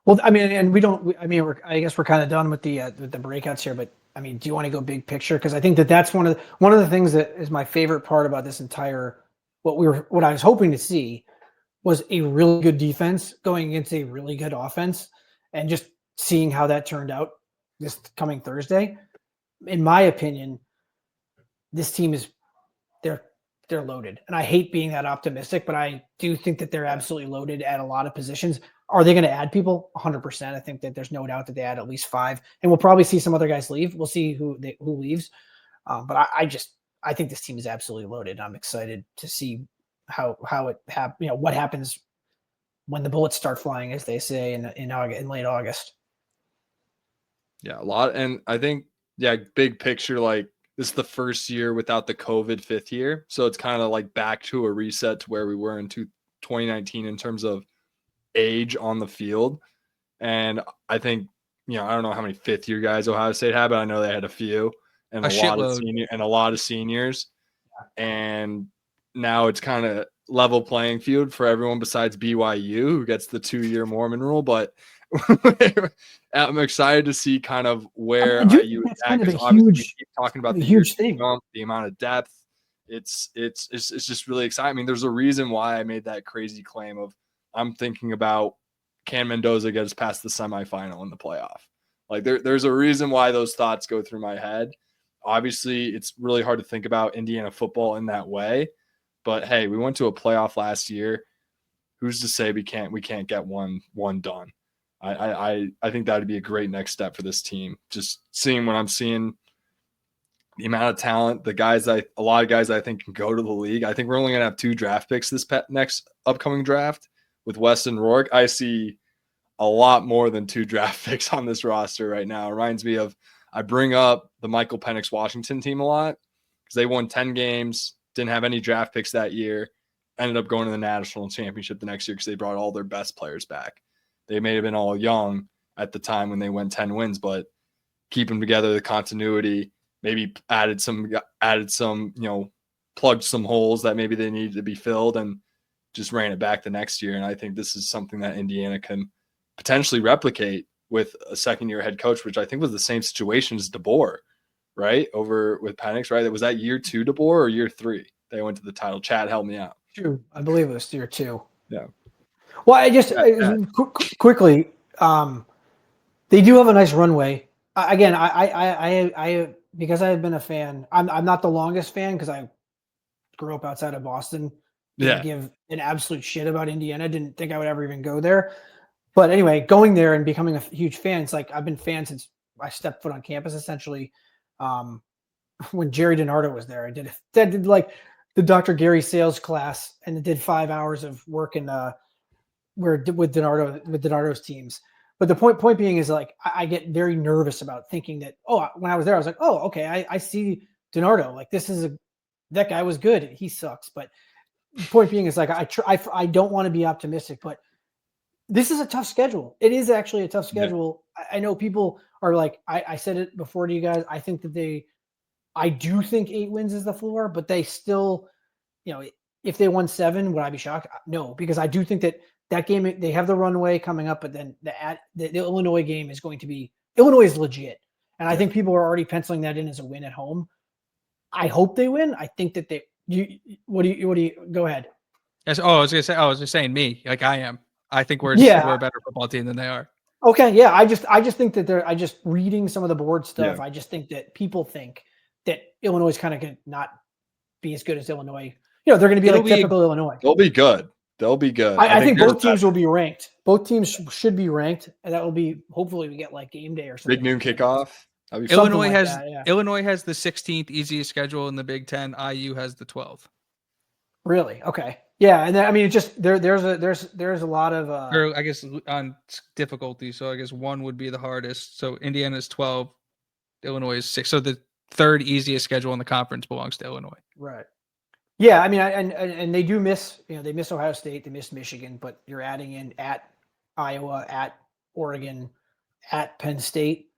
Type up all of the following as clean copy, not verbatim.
Well, I mean, and we don't. I mean, I guess we're kind of done with the breakouts here. But I mean, do you want to go big picture? Because I think that's one of the things that is my favorite part about this entire what I was hoping to see was a really good defense going against a really good offense, and just seeing how that turned out this coming Thursday. In my opinion, this team is they're loaded, and I hate being that optimistic, but I do think that they're absolutely loaded at a lot of positions. Are they going to add people? 100%. I think that there's no doubt that they add at least 5, and we'll probably see some other guys leave. We'll see who leaves, but I think this team is absolutely loaded. I'm excited to see how what happens when the bullets start flying, as they say in late August. Yeah, a lot, and I think big picture, like this is the first year without the COVID 5th year, so it's kind of like back to a reset to where we were in 2019 in terms of age on the field. And I think, I don't know how many 5th year guys Ohio State had, but I know they had a few and a lot of seniors. And now it's kind of level playing field for everyone besides BYU, who gets the 2-year Mormon rule. But I'm excited to see kind of where IU is at, because obviously we keep talking about the huge thing, the amount of depth. It's just really exciting. I mean, there's a reason why I made that crazy claim of I'm thinking about, can Mendoza get us past the semifinal in the playoff? Like there's a reason why those thoughts go through my head. Obviously, it's really hard to think about Indiana football in that way. But hey, we went to a playoff last year. Who's to say we can't get one done? I think that would be a great next step for this team. Just seeing what I'm seeing, the amount of talent, a lot of guys I think can go to the league. I think we're only going to have 2 draft picks this next upcoming draft with Weston Rourke. I see a lot more than 2 draft picks on this roster right now. It reminds me of, I bring up the Michael Penix Washington team a lot because they won 10 games, didn't have any draft picks that year, ended up going to the national championship the next year because they brought all their best players back. They may have been all young at the time when they went 10 wins, but keep them together, the continuity, maybe added some, plugged some holes that maybe they needed to be filled, and just ran it back the next year. And I think this is something that Indiana can potentially replicate with a second-year head coach, which I think was the same situation as DeBoer, right? Over with Penix, right? Was that year 2 DeBoer or year 3? They went to the title. Chad, help me out. True. I believe it was year 2. Yeah. Well, I just quickly, they do have a nice runway. Again, I because I have been a fan. I'm not the longest fan because I grew up outside of Boston. Didn't give an absolute shit about Indiana. Didn't think I would ever even go there. But anyway, going there and becoming a huge fan, it's like I've been a fan since I stepped foot on campus, essentially. When Jerry DiNardo was there, I did like the Dr. Gary sales class, and it did 5 hours of work in with DiNardo's teams. But the point being is, like, I get very nervous about thinking that, when I was there, I was like, okay, I see DiNardo. Like, that guy was good. He sucks. But the point being is, like, I don't want to be optimistic, but this is a tough schedule. It is actually a tough schedule. Yeah. I know people are like, I said it before to you guys. I think that I do think 8 wins is the floor, but they still, if they won 7, would I be shocked? No, because I do think that game, they have the runway coming up, but then the Illinois game is going to be, Illinois is legit. And I think people are already penciling that in as a win at home. I hope they win. I think that what do you go ahead. Yes. I was just saying me, like I am. I think we're a better football team than they are. Okay. Yeah. I just think that I just reading some of the board stuff. Yeah. I just think that people think that Illinois is kind of going to not be as good as Illinois. They're going to be typical Illinois. They'll be good. I think both teams will be ranked. Both teams should be ranked, and that will be, hopefully we get like game day or something. Big noon kickoff. Illinois has the 16th easiest schedule in the Big Ten. IU has the 12th. Really? Okay. Yeah, and then, I mean, it just there's a lot of or I guess on difficulty. So I guess 1 would be the hardest. So Indiana's 12, Illinois is 6. So the 3rd easiest schedule in the conference belongs to Illinois. Right. Yeah, I mean, and they do miss, they miss Ohio State, they miss Michigan, but you're adding in at Iowa, at Oregon, at Penn State.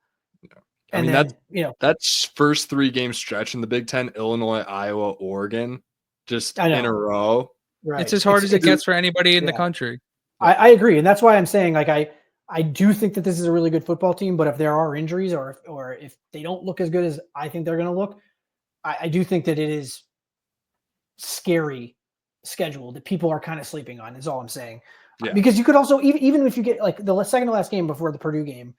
I mean, that's first 3 game stretch in the Big Ten: Illinois, Iowa, Oregon, just in a row. Right. It's as hard as it gets for anybody in the country. I agree, and that's why I'm saying, like, I do think that this is a really good football team, but if there are injuries or if they don't look as good as I think they're going to look, I do think that it is scary schedule that people are kind of sleeping on. Is all I'm saying. Yeah. Because you could also even if you get like the second to last game before the Purdue game,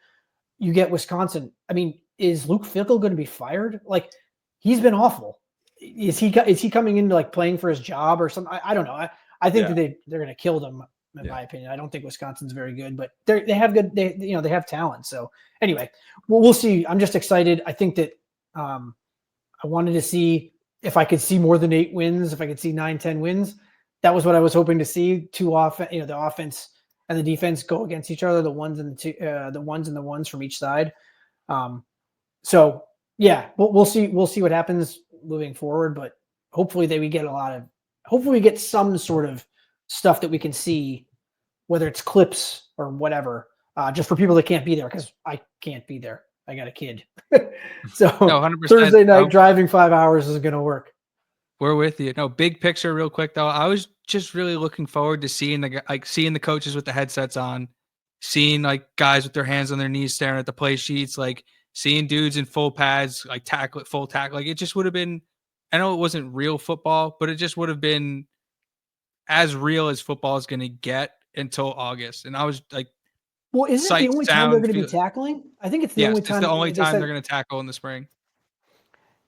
you get Wisconsin. I mean, is Luke Fickell going to be fired? Like, he's been awful. Is he coming into like playing for his job or something? I don't know. I think that they're going to kill them. In my opinion, I don't think Wisconsin's very good, but they have good. They have talent. So anyway, we'll see. I'm just excited. I think that I wanted to see if I could see more than 8 wins, if I could see 9, 10 wins. That was what I was hoping to see. The offense and the defense go against each other, the ones and the ones from each side. So yeah, we'll see. We'll see what happens moving forward, but hopefully we get some sort of stuff that we can see, whether it's clips or whatever, just for people that can't be there, because I can't be there. I got a kid. So No, 100%. Thursday night driving 5 hours isn't going to work. We're with you. No, big picture real quick though. I was just really looking forward to seeing the coaches with the headsets on, seeing like guys with their hands on their knees staring at the play sheets, like seeing dudes in full pads, like full tackle. Like, it just would have been, I know it wasn't real football, but it just would have been as real as football is going to get until August. And I was like, well, isn't it the only time they're going to be tackling? I think it's the only time. It's the only time they're going to tackle in the spring.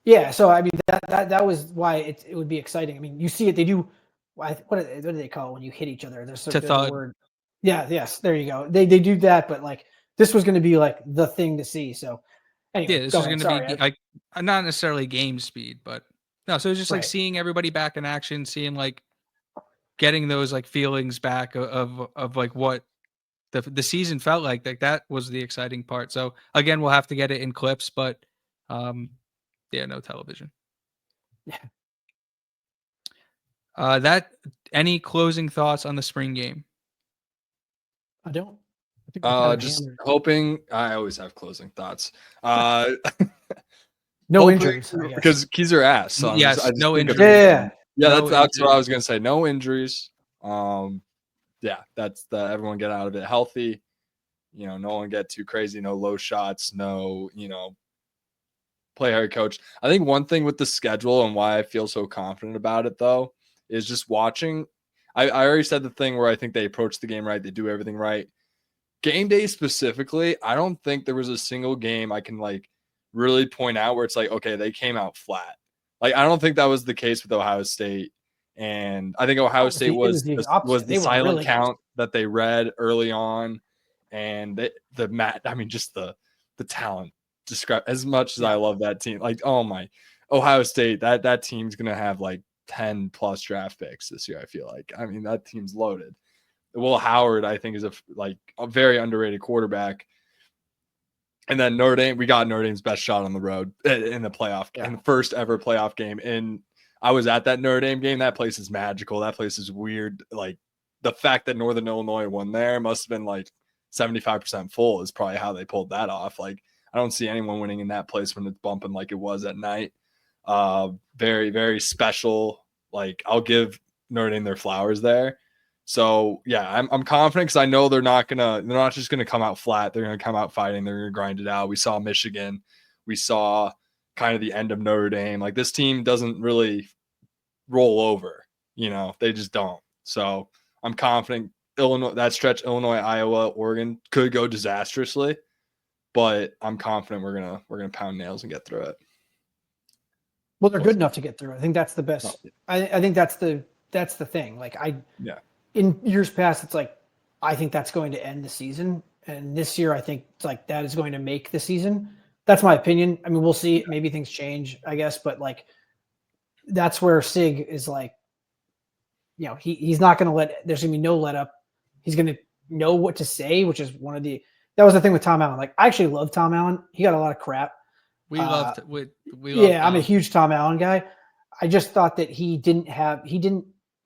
Yeah, so I mean that was why it would be exciting. I mean, you see it. They do. What do they call it when you hit each other? There's a word. Yeah. Yes. There you go. They do that, but like this was going to be like the thing to see. So anyway, yeah, this is going to be like not necessarily game speed, but no. So it's just like seeing everybody back in action, seeing like getting those like feelings back of like what the season felt like. Like that was the exciting part. So again, we'll have to get it in clips, but yeah, no television. Yeah. Any closing thoughts on the spring game? I don't. I think just hoping. I always have closing thoughts. No injuries, because keys are ass. So yes, no injuries. Yeah, that's what I was gonna say. No injuries. Yeah, that's everyone get out of it healthy. No one get too crazy. No low shots. No, play hard coach. I think one thing with the schedule and why I feel so confident about it though is just watching. I already said the thing where I think they approach the game right. They do everything right. Game day specifically, I don't think there was a single game I can like really point out where it's like, okay, they came out flat. Like, I don't think that was the case with Ohio State. And I think Ohio State was the silent count that they read early on. And just the talent. Describe as much as I love that team. Like, oh my, Ohio State, that team's gonna have like 10 plus draft picks this year. I feel like, I mean, that team's loaded. Will Howard, I think, is a very underrated quarterback. And then Notre Dame, we got Notre Dame's best shot on the road in the playoff, in the first ever playoff game. And I was at that Notre Dame game. That place is magical. That place is weird. Like, the fact that Northern Illinois won there must have been like 75% full is probably how they pulled that off. Like, I don't see anyone winning in that place when it's bumping like it was at night. Very, very special. Like, I'll give Notre Dame their flowers there. So yeah, I'm confident because I know they're not just gonna come out flat. They're gonna come out fighting. They're gonna grind it out. We saw Michigan. We saw kind of the end of Notre Dame. Like, this team doesn't really roll over. They just don't. So I'm confident. Illinois, that stretch, Illinois, Iowa, Oregon could go disastrously. But I'm confident we're gonna pound nails and get through it. Well, they're good enough to get through. I think that's the best. I think that's the thing. Like, in years past, it's like I think that's going to end the season, and this year I think it's like that is going to make the season. That's my opinion. I mean, we'll see. Maybe things change, I guess, but like that's where Sig is like, he's not going to let. There's going to be no let up. He's going to know what to say, which is that was the thing with Tom Allen. Like, I actually love Tom Allen. He got a lot of crap. We loved. I'm a huge Tom Allen guy. I just thought that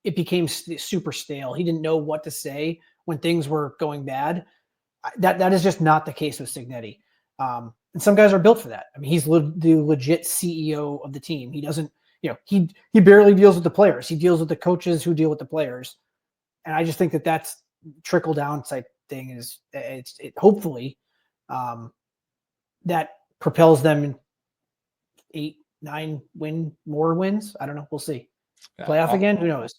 it became super stale. He didn't know what to say when things were going bad. That is just not the case with Cignetti. And some guys are built for that. I mean, he's the legit CEO of the team. He doesn't, he barely deals with the players. He deals with the coaches who deal with the players. And I just think that that's trickle down type thing is it hopefully that propels them 8, 9 more wins. I don't know. We'll see. Playoff again? Who knows?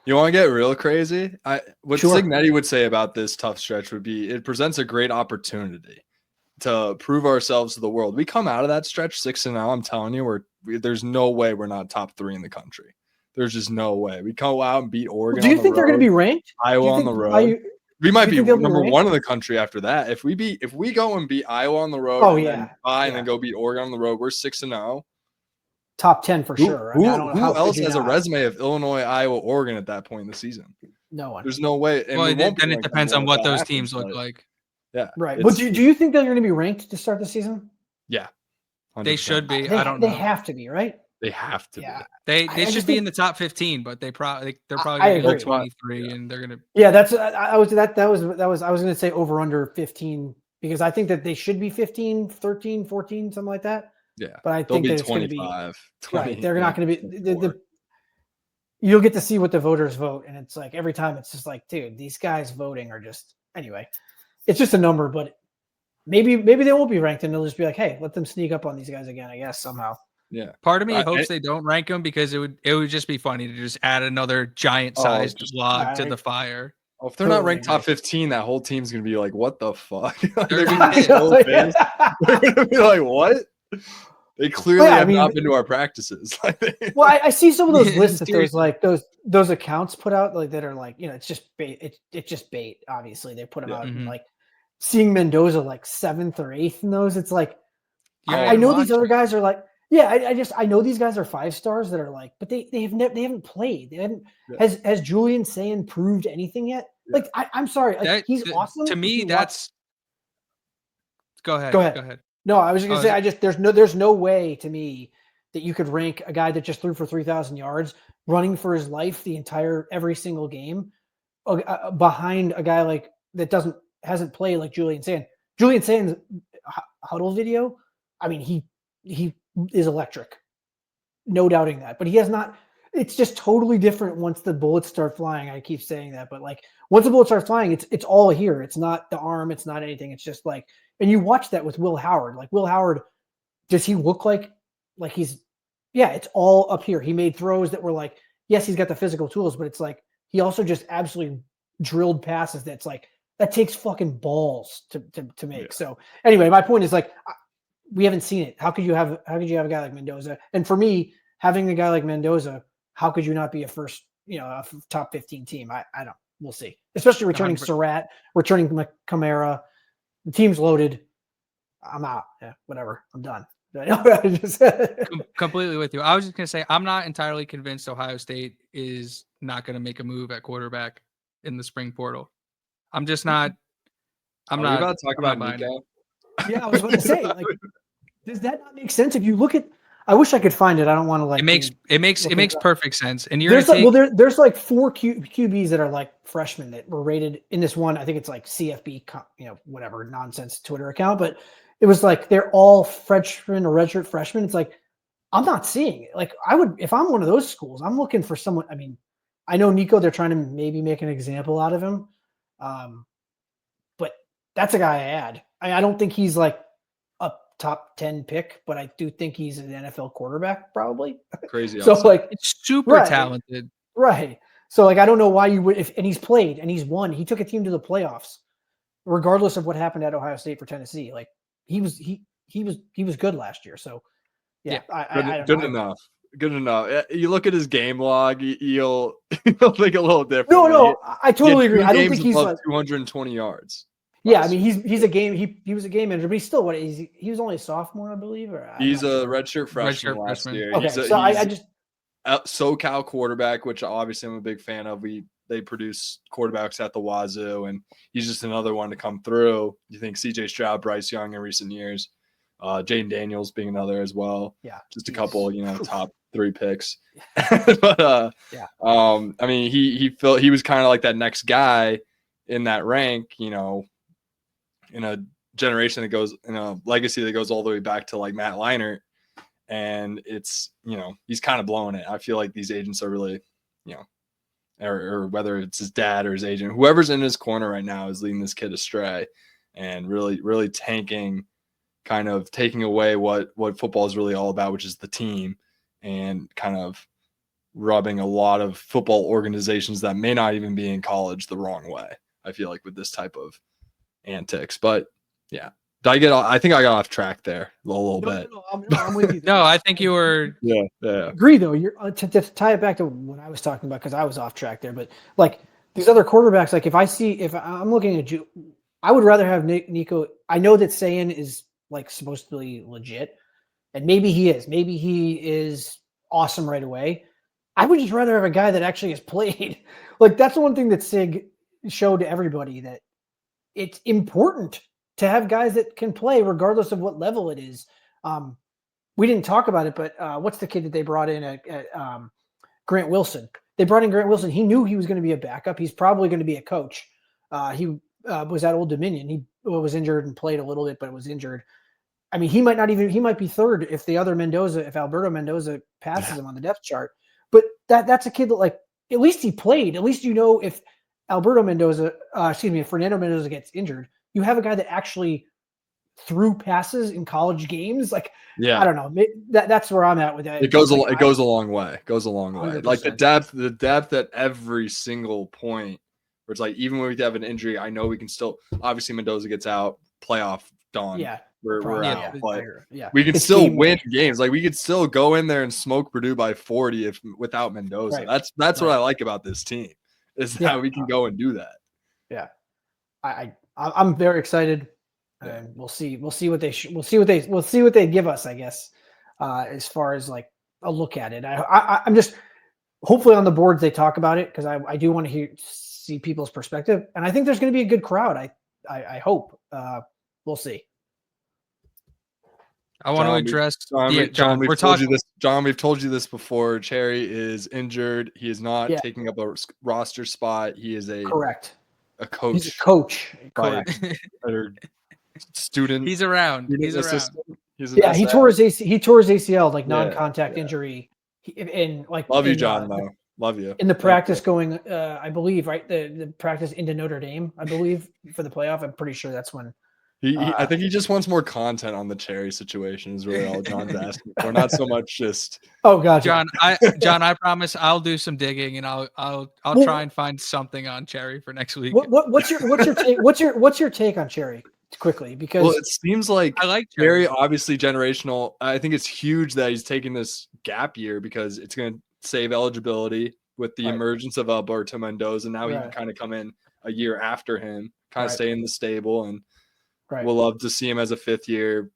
You want to get real crazy? What Sure. Signetti would say about this tough stretch would be it presents a great opportunity to prove ourselves to the world. We come out of that stretch 6-0. I'm telling you, there's no way we're not top 3 in the country. There's just no way. We go out and beat Oregon. Do you think they're going to be ranked? Iowa on the road. We might be number 1 in the country after that. If we go and beat Iowa on the road, and then go beat Oregon on the road, we're 6-0. Top 10 for sure. Who else has a resume of Illinois, Iowa, Oregon at that point in the season? No one. There's no way. And well, then it depends on what those teams look like. Yeah. Right. But do you think they're going to be ranked to start the season? Yeah. 100%. They should be. I don't know. They have to be, right? They have to be. They should be in the top 15, but they're probably going to be like 23 and they're going to. Yeah, that's I was going to say over under 15 because I think that they should be 15, 13, 14, something like that. Yeah. But I think that it's going to be 20, right. They're not going to be you'll get to see what the voters vote and it's like every time it's just like, dude, these guys voting are just anyway. It's just a number, but maybe they won't be ranked and they'll just be like, hey, let them sneak up on these guys again, I guess somehow. Yeah. Part of me hopes they don't rank them because it would just be funny to just add another giant sized log to the fire. Oh, if they're not ranked top 15, that whole team's gonna be like, what the fuck? They're gonna be like, what? They clearly have not been to our practices. Well, I see some of those lists that those accounts put out like that are like, it's just bait. It's just bait. Obviously, they put them out and like seeing Mendoza like 7th or 8th in those. It's like I know these other guys are like, I know these guys are 5 stars that are like, but they haven't played. They haven't. Has Julian Sand proved anything yet? Like I'm sorry, like, he's awesome. To me, that's. Go ahead. Go ahead. No, I was just gonna say there's no way to me that you could rank a guy that just threw for 3,000 yards, running for his life every single game, behind a guy like that hasn't played like Julian Sand. Julian Sand's huddle video, I mean, he is electric, no doubting that. But he has not. It's just totally different once the bullets start flying. I keep saying that, but like once the bullets start flying, it's all here. It's not the arm. It's not anything. It's just like. And you watch that with Will Howard. Like Will Howard, does he look like he's it's all up here. He made throws that were like, yes, he's got the physical tools, but it's like he also just absolutely drilled passes that's like that takes fucking balls to make. Yeah. So anyway, my point is like we haven't seen it. How could you have a guy like Mendoza? And for me, having a guy like Mendoza, how could you not be a top 15 team? I don't. We'll see. Especially returning Surratt, returning Kamara. The team's loaded. I'm out. Yeah, whatever. I'm done. Completely with you. I was just going to say, I'm not entirely convinced Ohio State is not going to make a move at quarterback in the spring portal. I'm just not. I'm not about to talk about Nico. Yeah, I was going to say, like, does that not make sense? If you look at, I wish I could find it. I don't want to like. It makes perfect sense. And there's like 4 QBs that are like freshmen that were rated in this one. I think it's like CFB, whatever nonsense Twitter account, but it was like they're all freshmen or redshirt freshmen. It's like I'm not seeing it. Like I would, if I'm one of those schools, I'm looking for someone. I mean, I know Nico. They're trying to maybe make an example out of him, but that's a guy I add. I don't think he's like a top 10 pick, but I do think he's an NFL quarterback, probably. Crazy. So like it's super talented. Right. So like I don't know why you would and he's played and he's won. He took a team to the playoffs, regardless of what happened at Ohio State for Tennessee. Like he was good last year. So yeah. Good enough. Good enough. You look at his game log, you'll think a little different. No, I totally agree. I don't think he's like 220 yards. Yeah, I mean he's a game he was a game manager, but he's still he was only a sophomore, I believe. He's a redshirt freshman last year. Okay, I just SoCal quarterback, which obviously I'm a big fan of. They produce quarterbacks at the wazoo, and he's just another one to come through. You think CJ Stroud, Bryce Young in recent years, Jaden Daniels being another as well. Yeah, just a couple, top 3 picks. But I mean, he was kind of like that next guy in that rank, in a generation that goes in a legacy that goes all the way back to like Matt Leinart. And it's, he's kind of blowing it. I feel like these agents are really, or whether it's his dad or his agent, whoever's in his corner right now is leading this kid astray and really, really tanking, kind of taking away what football is really all about, which is the team, and kind of rubbing a lot of football organizations that may not even be in college the wrong way. I feel like with this type of antics, but yeah. I think I got off track there a little bit. I'm with you. No, I think you were. Yeah. I agree, though. You're to tie it back to what I was talking about, because I was off track there. But like these other quarterbacks, like if I'm looking at you, I would rather have Nico. I know that Sayan is like supposed to be legit, and maybe he is. Maybe he is awesome right away. I would just rather have a guy that actually has played. Like that's the one thing that Sig showed to everybody, that it's important to have guys that can play regardless of what level it is. We didn't talk about it, but what's the kid that they brought in at Grant Wilson? They brought in Grant Wilson. He knew he was going to be a backup. He's probably going to be a coach. He was at Old Dominion. He was injured and played a little bit, but was injured. I mean, he might be third if Alberto Mendoza passes him on the depth chart. But that's a kid that, like, at least he played. At least if if Fernando Mendoza gets injured, you have a guy that actually threw passes in college games. Like, Yeah, I don't know. That's where I'm at with that. it goes a long way. It goes a long way. 100%. Like the depth at every single point. Where it's like, even when we have an injury, I know we can still. Obviously, Mendoza gets out, playoff done. Yeah, we're out, yeah, but yeah, we can still win games. Like we could still go in there and smoke Purdue by 40 without Mendoza. Right. That's what I like about this team, is that we can go and do that. Yeah, I'm very excited, and we'll see what they give us, I guess, as far as like a look at it. I'm just hopefully on the boards they talk about it, because I do want to see people's perspective, and I think there's going to be a good crowd. I hope. We'll see. I want to address John. We've told you this before. Cherry is injured. He is not taking up a roster spot. He is a correct. A coach. He's a coach. Correct. Student. He's around. He tore his ACL, like non-contact injury. Love you, John. Though. Love you. In the practice going, I believe, right? The practice into Notre Dame, I believe, for the playoff. I'm pretty sure that's when. I think he just wants more content on the Cherry situation. Is really all John's asking for. Not so much just. Oh God, John, I promise I'll do some digging, and I'll try and find something on Cherry for next week. What's your take? What's your take on Cherry? Quickly, because it seems like I like Cherry, obviously generational. I think it's huge that he's taking this gap year, because it's going to save eligibility with the emergence of Alberto Mendoza. Now he can kind of come in a year after him, kind of stay in the stable, and we'll love to see him as a 5th year,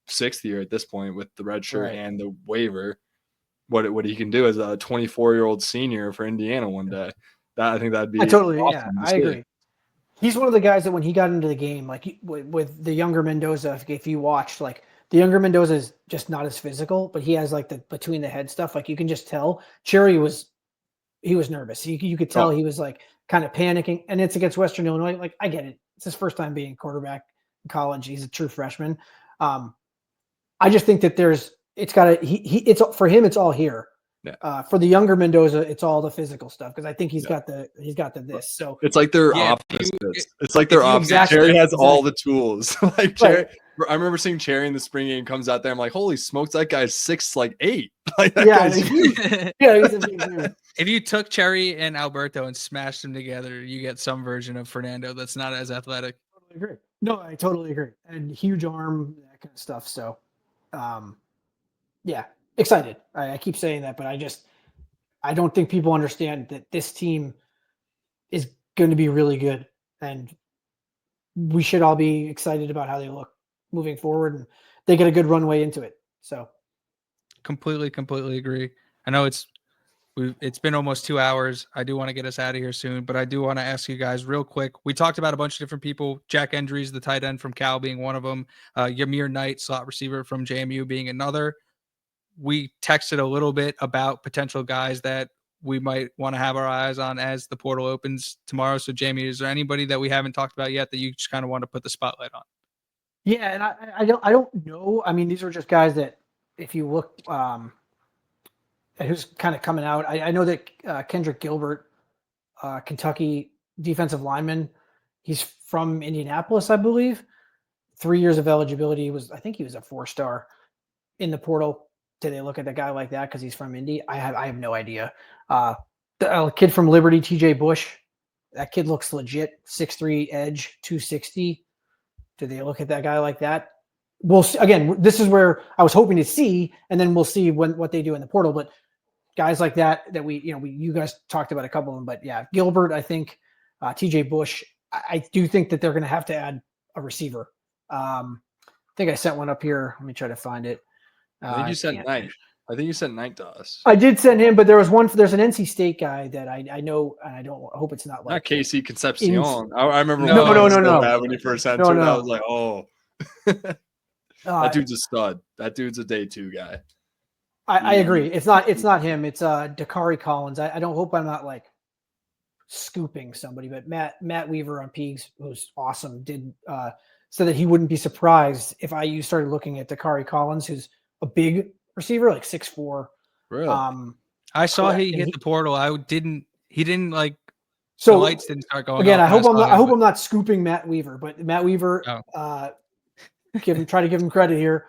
6th year at this point with the red shirt and the waiver. What he can do as a 24-year-old senior for Indiana one day. I think that'd be awesome I agree. He's one of the guys that when he got into the game, like with the younger Mendoza, if you watched, like the younger Mendoza is just not as physical, but he has like the between the head stuff. Like you can just tell Cherry was nervous. You could tell he was like kind of panicking, and it's against Western Illinois. Like I get it. It's his first time being quarterback in college. He's a true freshman. I just think that it's for him. It's all here. Yeah. For the younger Mendoza, it's all the physical stuff, because I think he's got the this. So it's like they're opposites. It's like they're opposites. Cherry has all the tools. Like Cherry, I remember seeing Cherry in the spring game, comes out there. I'm like, holy smokes, that guy's 6'8". Like that guy's huge. He's a big dude. If you took Cherry and Alberto and smashed them together, you get some version of Fernando that's not as athletic. I totally agree. No, I totally agree. And huge arm, that kind of stuff. So, excited. I keep saying that, but I don't think people understand that this team is going to be really good, and we should all be excited about how they look moving forward, and they get a good runway into it. So completely agree. I know it's been almost 2 hours. I do want to get us out of here soon, but I do want to ask you guys real quick. We talked about a bunch of different people. Jack Endries, the tight end from Cal, being one of them. Yamir Knight, slot receiver from JMU, being another. We texted a little bit about potential guys that we might want to have our eyes on as the portal opens tomorrow. So, Jamie, is there anybody that we haven't talked about yet that you just kind of want to put the spotlight on? Yeah, and I don't know. I mean, these are just guys that, if you look at who's kind of coming out, I know that Kendrick Gilbert Kentucky defensive lineman. He's from Indianapolis, I believe. 3 years of eligibility. I think he was a 4-star in the portal. Did they look at a guy like that because he's from Indy? I have no idea. The kid from Liberty, TJ Bush. That kid looks legit. 6'3", edge, 260. Did they look at that guy like that? We'll see. Again, this is where I was hoping to see, and then we'll see what they do in the portal. But guys like that you guys talked about a couple of them, but yeah, Gilbert, I think, TJ Bush. I do think that they're going to have to add a receiver. I think I sent one up here. Let me try to find it. I think you sent Knight. I think you sent Knight to us. I did send him, but there's an NC State guy that I know, and I hope it's not like not Casey Concepcion. I remember no. when he first entered. I was like, oh, that dude's a stud. That dude's a day 2 guy. I agree. It's not him. It's Dakari Collins. I don't hope I'm not like scooping somebody, but Matt Weaver on Peegs, who's awesome, did said that he wouldn't be surprised if IU started looking at Dakari Collins, who's a big receiver, like 6'4". Really? I saw he hit the portal. He didn't like. So the lights didn't start going. Again, I hope I'm not scooping Matt Weaver, but Matt Weaver, try to give him credit here.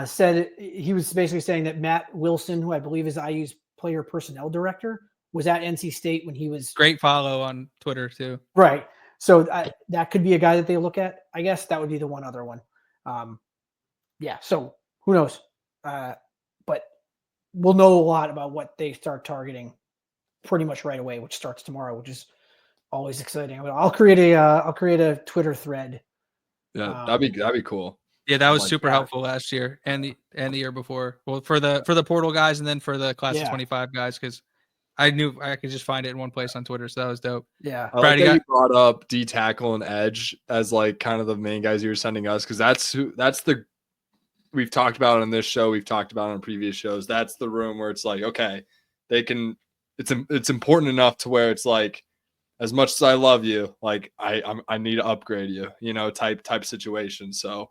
Said he was basically saying that Matt Wilson, who I believe is IU's player personnel director, was at NC State when he was great follow on Twitter too. Right. So that could be a guy that they look at. I guess that would be the one other one. Yeah. So who knows? But we'll know a lot about what they start targeting pretty much right away, which starts tomorrow, which is always exciting. I'll create a Twitter thread. Yeah, that'd be cool. Yeah, that was super helpful last year and the year before. Well, for the portal guys and then for the class of 25 guys, because I knew I could just find it in one place on Twitter, so that was dope. Yeah, I like that you brought up D tackle and edge as like kind of the main guys you were sending us, because we've talked about it on this show, we've talked about it on previous shows. That's the room where it's like, okay, they can. It's important enough to where it's like, as much as I love you, like I need to upgrade you, type situation. So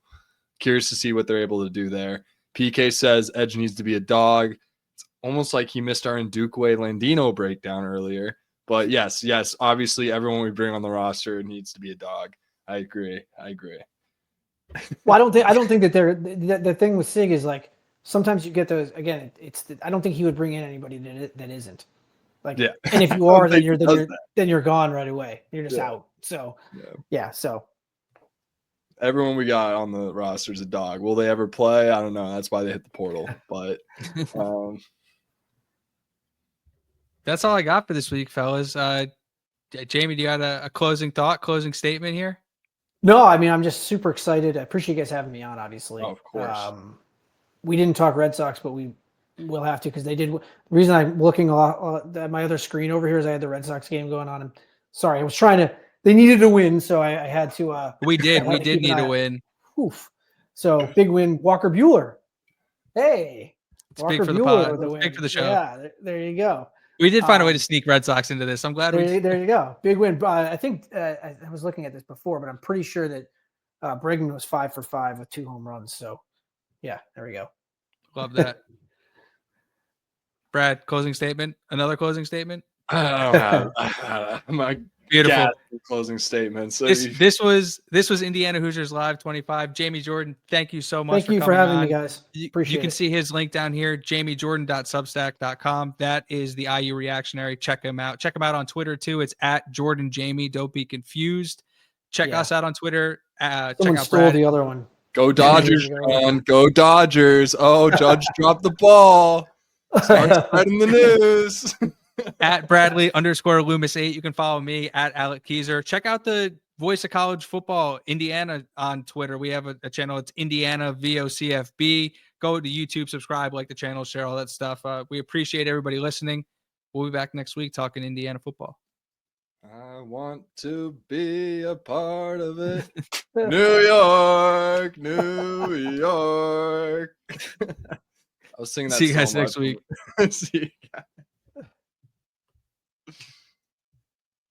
curious to see what they're able to do there. PK says edge needs to be a dog. It's almost like he missed our Ndukwe Landino breakdown earlier. But yes, obviously everyone we bring on the roster needs to be a dog. I agree. Well, I don't think that the thing with Sig is like sometimes you get those again. I don't think he would bring in anybody that isn't. Like, yeah. And if you are, then you're gone right away. You're just out. So so everyone we got on the roster is a dog. Will they ever play? I don't know. That's why they hit the portal. But that's all I got for this week, fellas. Jamie, do you have a closing statement here? No, I mean, I'm just super excited. I appreciate you guys having me on, obviously. Oh, of course. We didn't talk Red Sox, but we will have to, because they did. The reason I'm looking at my other screen over here is I had the Red Sox game going on. Sorry, I was trying to. They needed to win, so I had to. We did need to win. Oof. So big win, Walker Buehler. Hey, it's big for the pod. Big for the show. Yeah, there you go. We did find a way to sneak Red Sox into this. I'm glad there you go. Big win. I think I was looking at this before, but I'm pretty sure that Bregman was 5 for 5 with 2 home runs. So, yeah, there we go. Love that. Brad, closing statement? Another closing statement? I don't have my beautiful closing statement. So this was Indiana Hoosiers Live 25. Jamie Jordan, thank you so much. Thank you for having me, guys. Appreciate it. You can see his link down here, jamiejordan.substack.com. That is the IU Reactionary. Check him out. Check him out on Twitter too. It's at Jordan Jamie. Don't be confused. Check us out on Twitter. Check out Brad. The other one. Go Dodgers, John. Go Dodgers. Oh, Judge dropped the ball. Start spreading the news. At Bradley_Loomis8. You can follow me at Alec Keyser. Check out the Voice of College Football Indiana on Twitter. We have a channel. It's Indiana VOCFB. Go to YouTube, subscribe, like the channel, share all that stuff. We appreciate everybody listening. We'll be back next week talking Indiana football. I want to be a part of it. New York, New York. I was singing that. See you guys next week. See you.